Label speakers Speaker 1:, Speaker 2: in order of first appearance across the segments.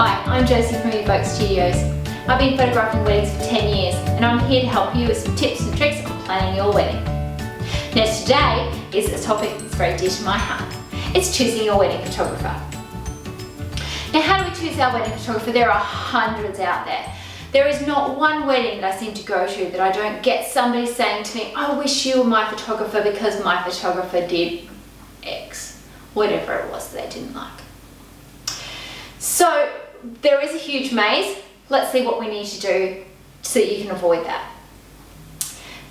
Speaker 1: Hi, I'm Josie from Evoke Studios. I've been photographing weddings for 10 years and I'm here to help you with some tips and tricks on planning your wedding. Now today is a topic that's very dear to my heart. It's choosing your wedding photographer. Now how do we choose our wedding photographer? There are hundreds out there. There is not one wedding that I seem to go to that I don't get somebody saying to me, I wish you were my photographer because my photographer did X, whatever it was that they didn't like. So there is a huge maze. Let's see what we need to do so that you can avoid that.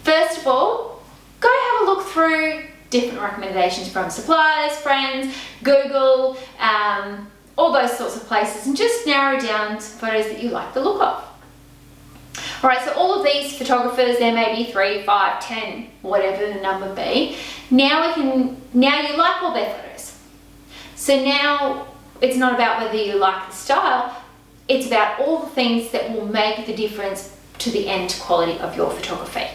Speaker 1: First of all, go have a look through different recommendations from suppliers, friends, Google, all those sorts of places, and just narrow down some photos that you like the look of. Alright, so all of these photographers, there may be 3, 5, 10, whatever the number be. Now you like all their photos. So now it's not about whether you like the style, it's about all the things that will make the difference to the end quality of your photography.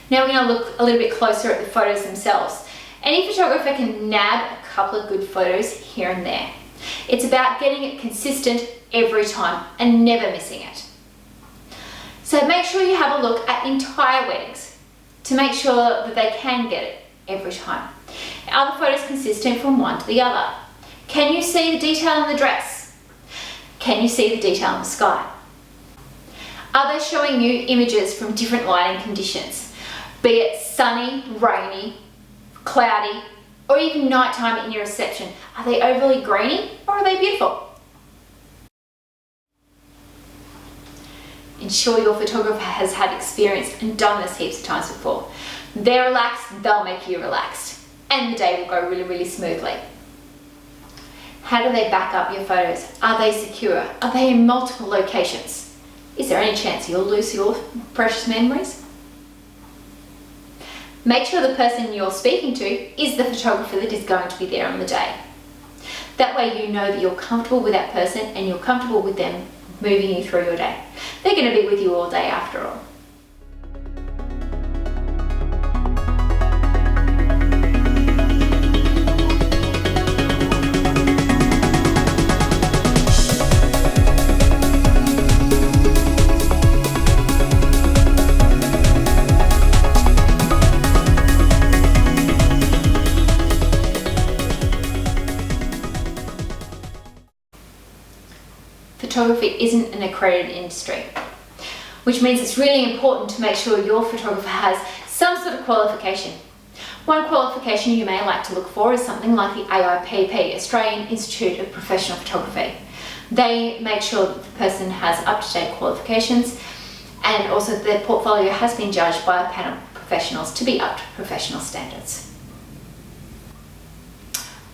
Speaker 1: Now we're going to look a little bit closer at the photos themselves. Any photographer can nab a couple of good photos here and there. It's about getting it consistent every time and never missing it. So make sure you have a look at entire weddings to make sure that they can get it every time. Are the photos consistent from one to the other? Can you see the detail in the dress? Can you see the detail in the sky? Are they showing you images from different lighting conditions? Be it sunny, rainy, cloudy, or even nighttime in your reception. Are they overly grainy or are they beautiful? Ensure your photographer has had experience and done this heaps of times before. They're relaxed, they'll make you relaxed, and the day will go really, really smoothly. How do they back up your photos? Are they secure? Are they in multiple locations? Is there any chance you'll lose your precious memories? Make sure the person you're speaking to is the photographer that is going to be there on the day. That way you know that you're comfortable with that person and you're comfortable with them moving you through your day. They're going to be with you all day after all. Photography isn't an accredited industry, which means it's really important to make sure your photographer has some sort of qualification. One qualification you may like to look for is something like the AIPP, Australian Institute of Professional Photography. They make sure that the person has up-to-date qualifications and also their portfolio has been judged by a panel of professionals to be up to professional standards.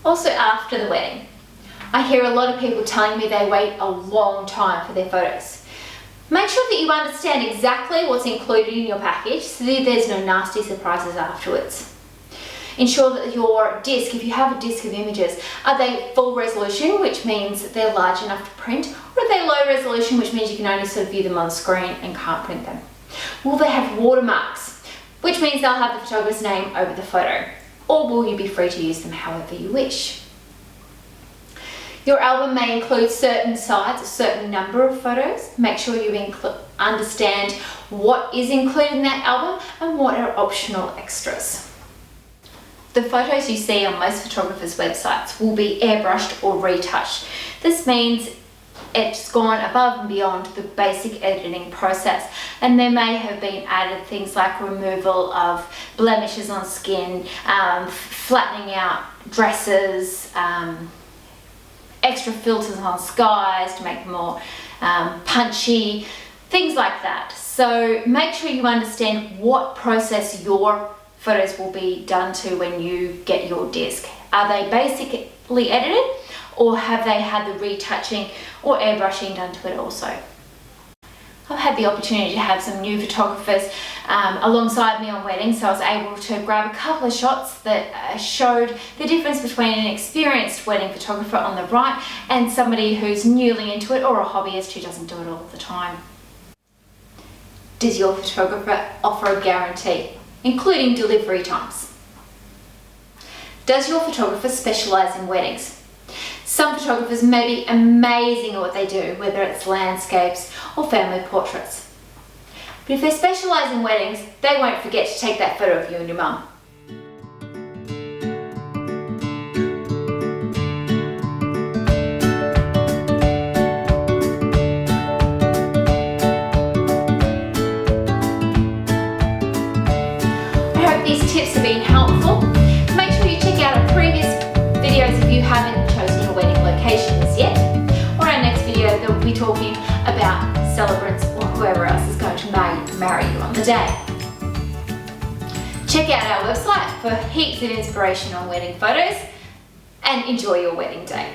Speaker 1: Also, after the wedding, I hear a lot of people telling me they wait a long time for their photos. Make sure that you understand exactly what's included in your package so that there's no nasty surprises afterwards. Ensure that your disc, if you have a disc of images, are they full resolution, which means that they're large enough to print, or are they low resolution, which means you can only sort of view them on screen and can't print them? Will they have watermarks, which means they'll have the photographer's name over the photo, or will you be free to use them however you wish? Your album may include certain size, a certain number of photos. Make sure you understand what is included in that album and what are optional extras. The photos you see on most photographers' websites will be airbrushed or retouched. This means it's gone above and beyond the basic editing process, and there may have been added things like removal of blemishes on skin, flattening out dresses, extra filters on skies to make them more punchy, things like that. So make sure you understand what process your photos will be done to when you get your disc. Are they basically edited, or have they had the retouching or airbrushing done to it also? I've had the opportunity to have some new photographers alongside me on weddings, so I was able to grab a couple of shots that showed the difference between an experienced wedding photographer on the right and somebody who's newly into it or a hobbyist who doesn't do it all the time. Does your photographer offer a guarantee, including delivery times? Does your photographer specialise in weddings? Some photographers may be amazing at what they do, whether it's landscapes or family portraits. But if they specialise in weddings, they won't forget to take that photo of you and your mum. I hope these tips have been helpful. Make sure you check out our previous videos if you haven't chosen your wedding location as yet. Or our next video that we'll be talking about celebrants or whoever else is going to marry you on the day. Check out our website for heaps of inspiration on wedding photos and enjoy your wedding day.